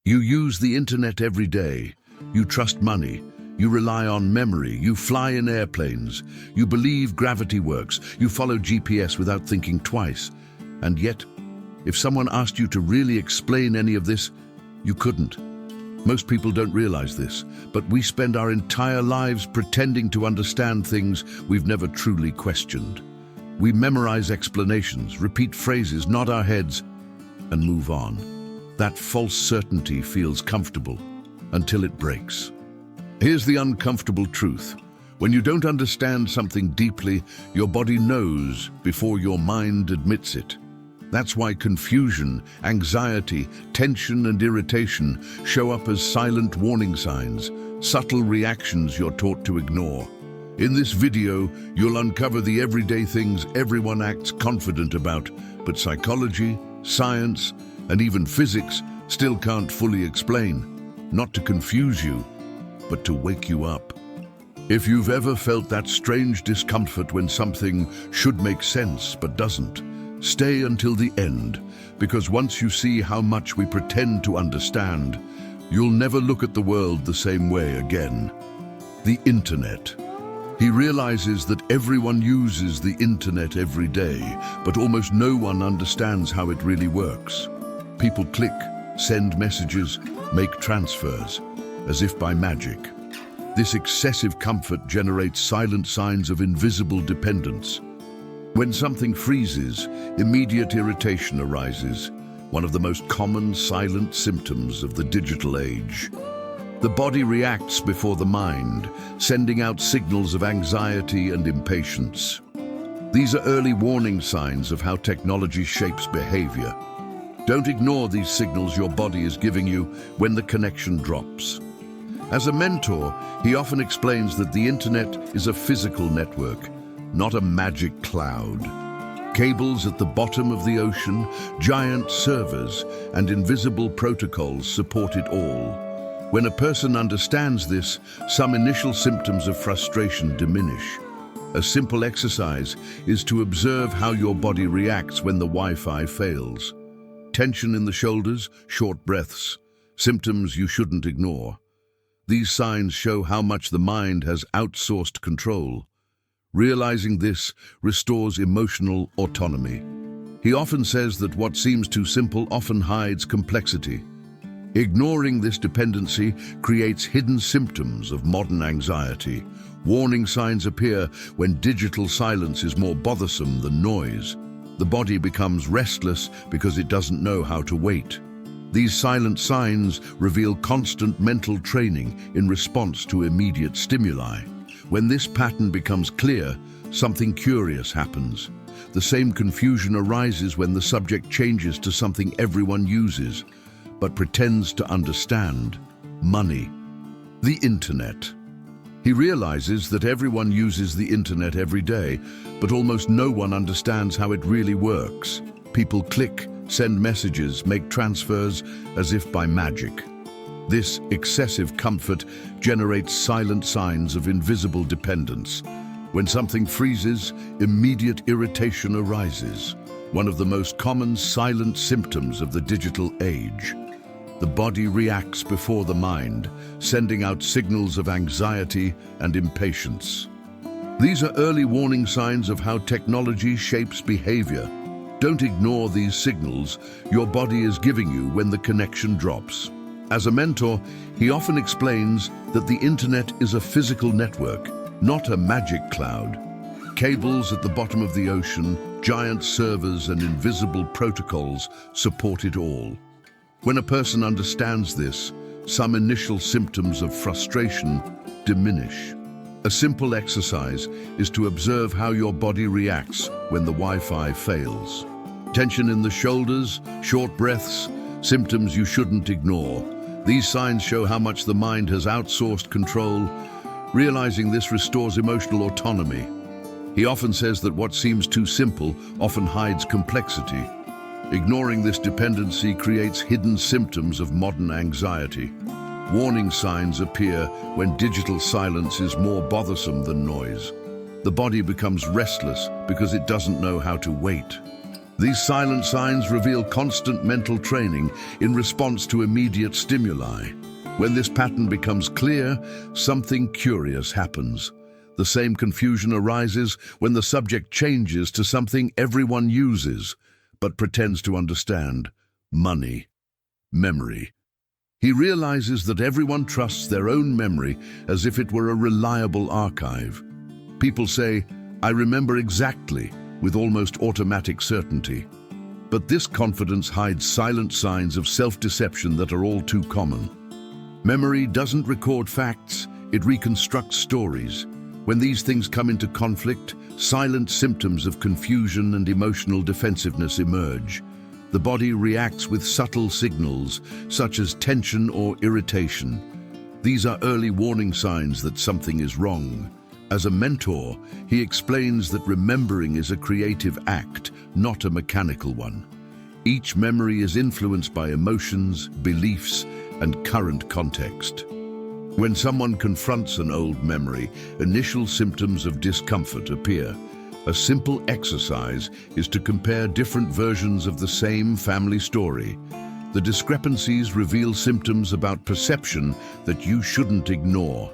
You use the internet every day. You trust money. You rely on memory. You fly in airplanes. You believe gravity works. You follow GPS without thinking twice. And yet, if someone asked you to really explain any of this, you couldn't. Most people don't realize this, but we spend our entire lives pretending to understand things we've never truly questioned. We memorize explanations, repeat phrases, nod our heads, and move on. That false certainty feels comfortable until it breaks. Here's the uncomfortable truth. When you don't understand something deeply, your body knows before your mind admits it. That's why confusion, anxiety, tension, and irritation show up as silent warning signs, subtle reactions you're taught to ignore. In this video, you'll uncover the everyday things everyone acts confident about, but psychology, science, and even physics still can't fully explain. Not to confuse you, but to wake you up. If you've ever felt that strange discomfort when something should make sense but doesn't, stay until the end, because once you see how much we pretend to understand, you'll never look at the world the same way again. The internet. He realizes that everyone uses the internet every day, but almost no one understands how it really works. People click, send messages, make transfers, as if by magic. This excessive comfort generates silent signs of invisible dependence. When something freezes, immediate irritation arises, one of the most common silent symptoms of the digital age. The body reacts before the mind, sending out signals of anxiety and impatience. These are early warning signs of how technology shapes behavior. Don't ignore these signals your body is giving you when the connection drops. As a mentor, he often explains that the internet is a physical network, not a magic cloud. Cables at the bottom of the ocean, giant servers, and invisible protocols support it all. When a person understands this, some initial symptoms of frustration diminish. A simple exercise is to observe how your body reacts when the Wi-Fi fails. Tension in the shoulders, short breaths, symptoms you shouldn't ignore. These signs show how much the mind has outsourced control. Realizing this restores emotional autonomy. He often says that what seems too simple often hides complexity. Ignoring this dependency creates hidden symptoms of modern anxiety. Warning signs appear when digital silence is more bothersome than noise. The body becomes restless because it doesn't know how to wait. These silent signs reveal constant mental training in response to immediate stimuli. When this pattern becomes clear, something curious happens. The same confusion arises when the subject changes to something everyone uses, but pretends to understand: money. The internet. He realizes that everyone uses the internet every day, but almost no one understands how it really works. People click, send messages, make transfers, as if by magic. This excessive comfort generates silent signs of invisible dependence. When something freezes, immediate irritation arises, one of the most common silent symptoms of the digital age. The body reacts before the mind, sending out signals of anxiety and impatience. These are early warning signs of how technology shapes behavior. Don't ignore these signals your body is giving you when the connection drops. As a mentor, he often explains that the internet is a physical network, not a magic cloud. Cables at the bottom of the ocean, giant servers, and invisible protocols support it all. When a person understands this, some initial symptoms of frustration diminish. A simple exercise is to observe how your body reacts when the Wi-Fi fails. Tension in the shoulders, short breaths, symptoms you shouldn't ignore. These signs show how much the mind has outsourced control. Realizing this restores emotional autonomy. He often says that what seems too simple often hides complexity. Ignoring this dependency creates hidden symptoms of modern anxiety. Warning signs appear when digital silence is more bothersome than noise. The body becomes restless because it doesn't know how to wait. These silent signs reveal constant mental training in response to immediate stimuli. When this pattern becomes clear, something curious happens. The same confusion arises when the subject changes to something everyone uses, but pretends to understand: money, memory. He realizes that everyone trusts their own memory as if it were a reliable archive. People say, "I remember exactly," with almost automatic certainty. But this confidence hides silent signs of self-deception that are all too common. Memory doesn't record facts, it reconstructs stories. When these things come into conflict, silent symptoms of confusion and emotional defensiveness emerge. The body reacts with subtle signals, such as tension or irritation. These are early warning signs that something is wrong. As a mentor, he explains that remembering is a creative act, not a mechanical one. Each memory is influenced by emotions, beliefs, and current context. When someone confronts an old memory, initial symptoms of discomfort appear. A simple exercise is to compare different versions of the same family story. The discrepancies reveal symptoms about perception that you shouldn't ignore.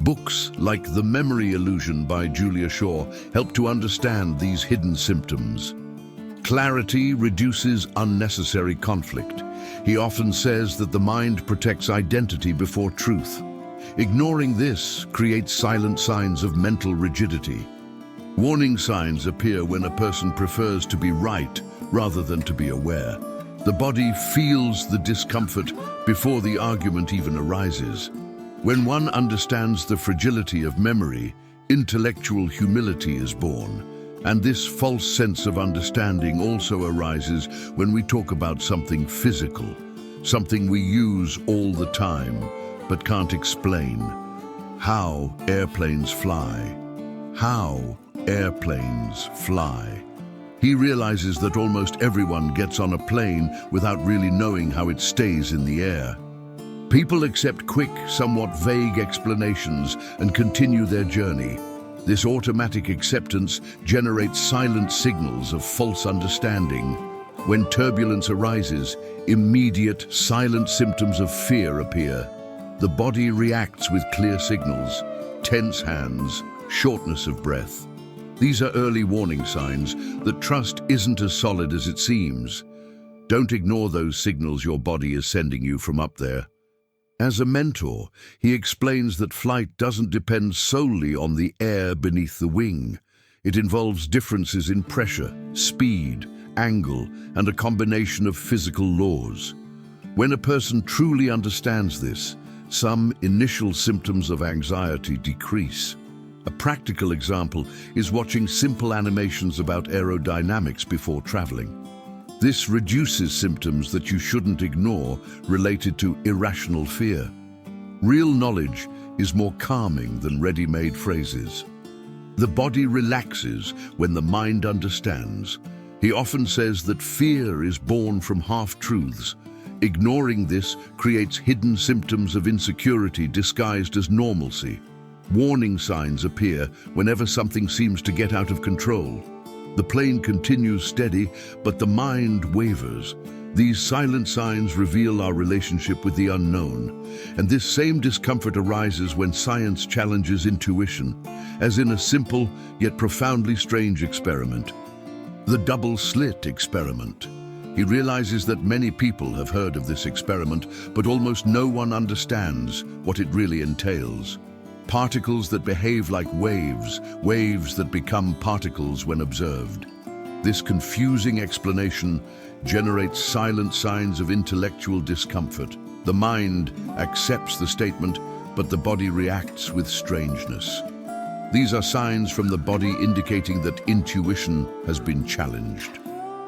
Books like The Memory Illusion by Julia Shaw help to understand these hidden symptoms. Clarity reduces unnecessary conflict. He often says that the mind protects identity before truth. Ignoring this creates silent signs of mental rigidity. Warning signs appear when a person prefers to be right rather than to be aware. The body feels the discomfort before the argument even arises. When one understands the fragility of memory, intellectual humility is born. And this false sense of understanding also arises when we talk about something physical, something we use all the time, but can't explain. How airplanes fly. How airplanes fly. He realizes that almost everyone gets on a plane without really knowing how it stays in the air. People accept quick, somewhat vague explanations and continue their journey. This automatic acceptance generates silent signals of false understanding. When turbulence arises, immediate, silent symptoms of fear appear. The body reacts with clear signals: tense hands, shortness of breath. These are early warning signs that trust isn't as solid as it seems. Don't ignore those signals your body is sending you from up there. As a mentor, he explains that flight doesn't depend solely on the air beneath the wing. It involves differences in pressure, speed, angle, and a combination of physical laws. When a person truly understands this, some initial symptoms of anxiety decrease. A practical example is watching simple animations about aerodynamics before traveling. This reduces symptoms that you shouldn't ignore related to irrational fear. Real knowledge is more calming than ready-made phrases. The body relaxes when the mind understands. He often says that fear is born from half-truths. Ignoring this creates hidden symptoms of insecurity disguised as normalcy. Warning signs appear whenever something seems to get out of control. The plane continues steady, but the mind wavers. These silent signs reveal our relationship with the unknown, and this same discomfort arises when science challenges intuition, as in a simple yet profoundly strange experiment. The double-slit experiment. He realizes that many people have heard of this experiment, but almost no one understands what it really entails. Particles that behave like waves, waves that become particles when observed. This confusing explanation generates silent signs of intellectual discomfort. The mind accepts the statement, but the body reacts with strangeness. These are signs from the body indicating that intuition has been challenged.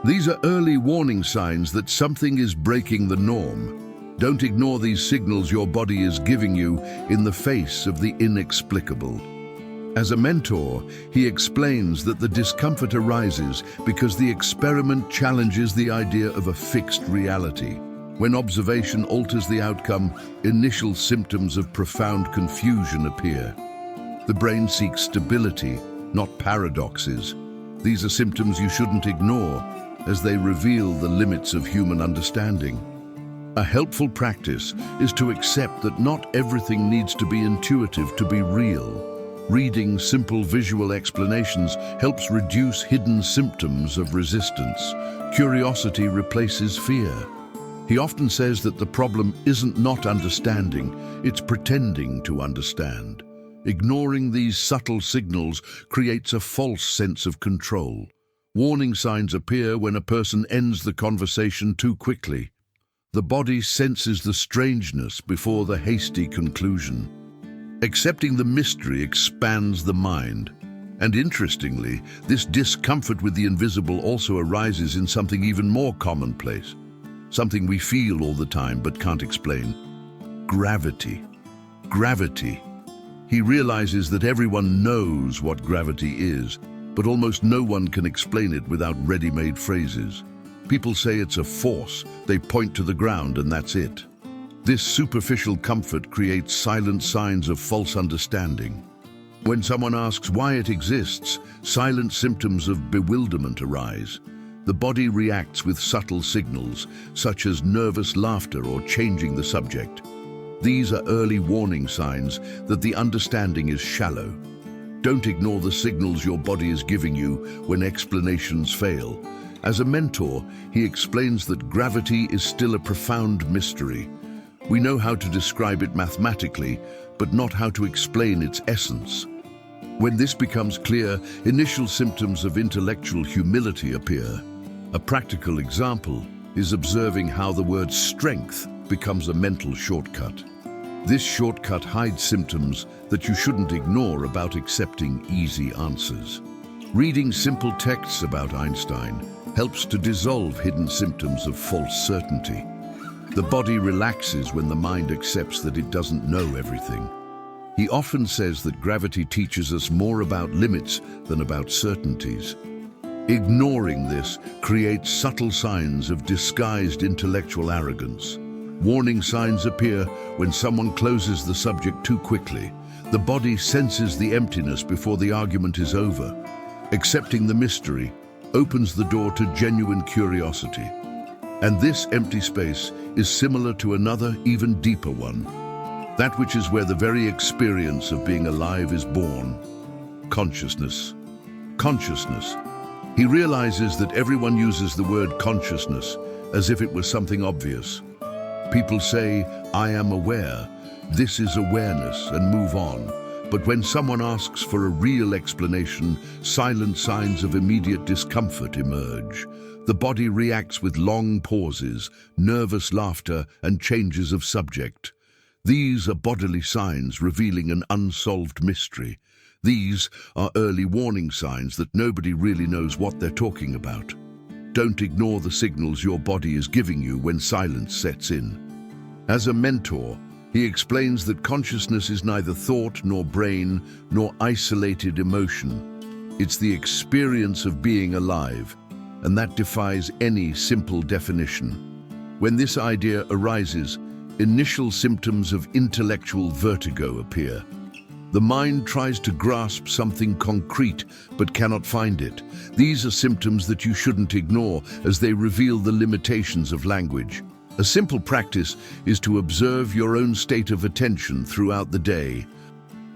These are early warning signs that something is breaking the norm. Don't ignore these signals your body is giving you in the face of the inexplicable. As a mentor, he explains that the discomfort arises because the experiment challenges the idea of a fixed reality. When observation alters the outcome, initial symptoms of profound confusion appear. The brain seeks stability, not paradoxes. These are symptoms you shouldn't ignore. as they reveal the limits of human understanding. A helpful practice is to accept that not everything needs to be intuitive to be real. Reading simple visual explanations helps reduce hidden symptoms of resistance. Curiosity replaces fear. He often says that the problem isn't not understanding, it's pretending to understand. Ignoring these subtle signals creates a false sense of control. Warning signs appear when a person ends the conversation too quickly. The body senses the strangeness before the hasty conclusion. Accepting the mystery expands the mind. And interestingly, this discomfort with the invisible also arises in something even more commonplace. Something we feel all the time but can't explain. Gravity. Gravity. He realizes that everyone knows what gravity is, but almost no one can explain it without ready-made phrases. People say it's a force, they point to the ground and that's it. This superficial comfort creates silent signs of false understanding. When someone asks why it exists, silent symptoms of bewilderment arise. The body reacts with subtle signals, such as nervous laughter or changing the subject. These are early warning signs that the understanding is shallow. Don't ignore the signals your body is giving you when explanations fail. As a mentor, he explains that gravity is still a profound mystery. We know how to describe it mathematically, but not how to explain its essence. When this becomes clear, initial symptoms of intellectual humility appear. A practical example is observing how the word strength becomes a mental shortcut. This shortcut hides symptoms that you shouldn't ignore about accepting easy answers. Reading simple texts about Einstein helps to dissolve hidden symptoms of false certainty. The body relaxes when the mind accepts that it doesn't know everything. He often says that gravity teaches us more about limits than about certainties. Ignoring this creates subtle signs of disguised intellectual arrogance. Warning signs appear when someone closes the subject too quickly. The body senses the emptiness before the argument is over. Accepting the mystery opens the door to genuine curiosity. And this empty space is similar to another, even deeper one. That which is where the very experience of being alive is born. Consciousness. Consciousness. He realizes that everyone uses the word consciousness as if it was something obvious. People say, I am aware, this is awareness, and move on. But when someone asks for a real explanation, silent signs of immediate discomfort emerge. The body reacts with long pauses, nervous laughter, and changes of subject. These are bodily signs revealing an unsolved mystery. These are early warning signs that nobody really knows what they're talking about. Don't ignore the signals your body is giving you when silence sets in. As a mentor, he explains that consciousness is neither thought nor brain nor isolated emotion. It's the experience of being alive, and that defies any simple definition. When this idea arises, initial symptoms of intellectual vertigo appear. The mind tries to grasp something concrete but cannot find it. These are symptoms that you shouldn't ignore as they reveal the limitations of language. A simple practice is to observe your own state of attention throughout the day.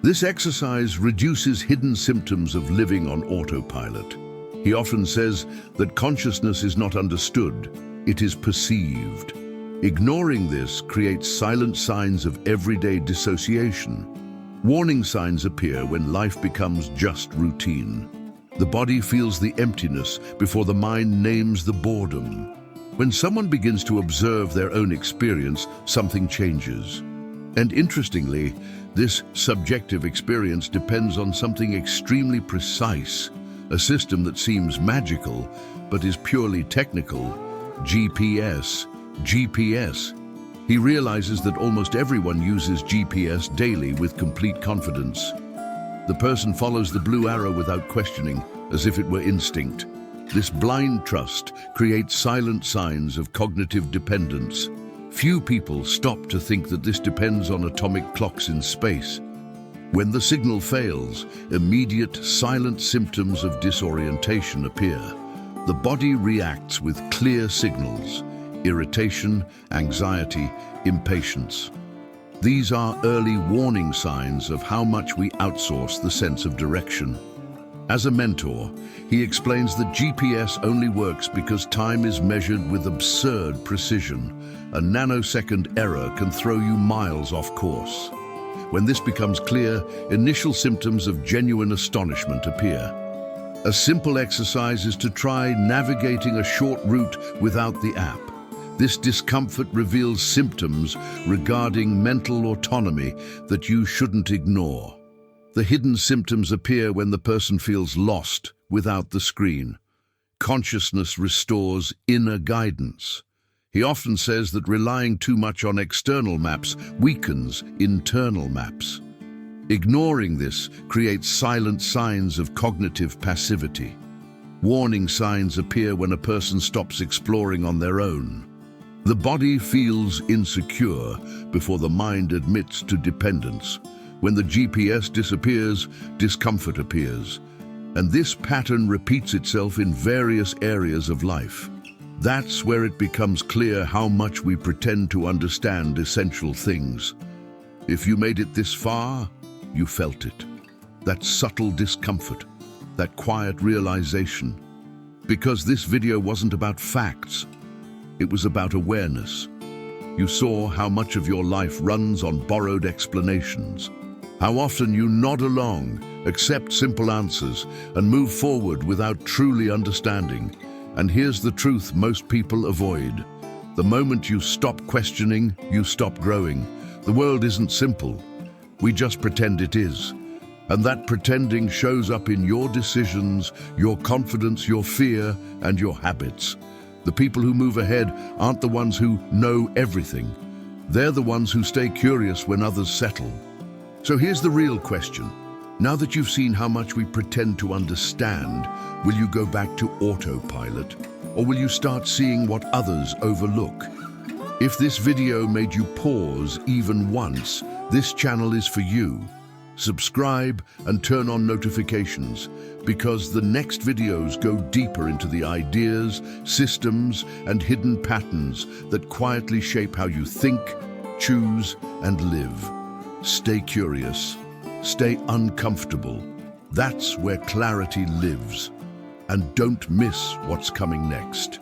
This exercise reduces hidden symptoms of living on autopilot. He often says that consciousness is not understood, it is perceived. Ignoring this creates silent signs of everyday dissociation. Warning signs appear when life becomes just routine. The body feels the emptiness before the mind names the boredom. When someone begins to observe their own experience, something changes. And interestingly, this subjective experience depends on something extremely precise, a system that seems magical but is purely technical: GPS. GPS. He realizes that almost everyone uses GPS daily with complete confidence. The person follows the blue arrow without questioning, as if it were instinct. This blind trust creates silent signs of cognitive dependence. Few people stop to think that this depends on atomic clocks in space. When the signal fails, immediate silent symptoms of disorientation appear. The body reacts with clear signals: irritation, anxiety, impatience. These are early warning signs of how much we outsource the sense of direction. As a mentor, he explains that GPS only works because time is measured with absurd precision. A nanosecond error can throw you miles off course. When this becomes clear, initial symptoms of genuine astonishment appear. A simple exercise is to try navigating a short route without the app. This discomfort reveals symptoms regarding mental autonomy that you shouldn't ignore. The hidden symptoms appear when the person feels lost without the screen. Consciousness restores inner guidance. He often says that relying too much on external maps weakens internal maps. Ignoring this creates silent signs of cognitive passivity. Warning signs appear when a person stops exploring on their own. The body feels insecure before the mind admits to dependence. When the GPS disappears, discomfort appears. And this pattern repeats itself in various areas of life. That's where it becomes clear how much we pretend to understand essential things. If you made it this far, you felt it. That subtle discomfort, that quiet realization. Because this video wasn't about facts, it was about awareness. You saw how much of your life runs on borrowed explanations. How often you nod along, accept simple answers, and move forward without truly understanding. And here's the truth most people avoid. The moment you stop questioning, you stop growing. The world isn't simple. We just pretend it is. And that pretending shows up in your decisions, your confidence, your fear, and your habits. The people who move ahead aren't the ones who know everything. They're the ones who stay curious when others settle. So here's the real question. Now that you've seen how much we pretend to understand, will you go back to autopilot? Or will you start seeing what others overlook? If this video made you pause even once, this channel is for you. Subscribe and turn on notifications, because the next videos go deeper into the ideas, systems, and hidden patterns that quietly shape how you think, choose, and live. Stay curious. Stay uncomfortable. That's where clarity lives. And don't miss what's coming next.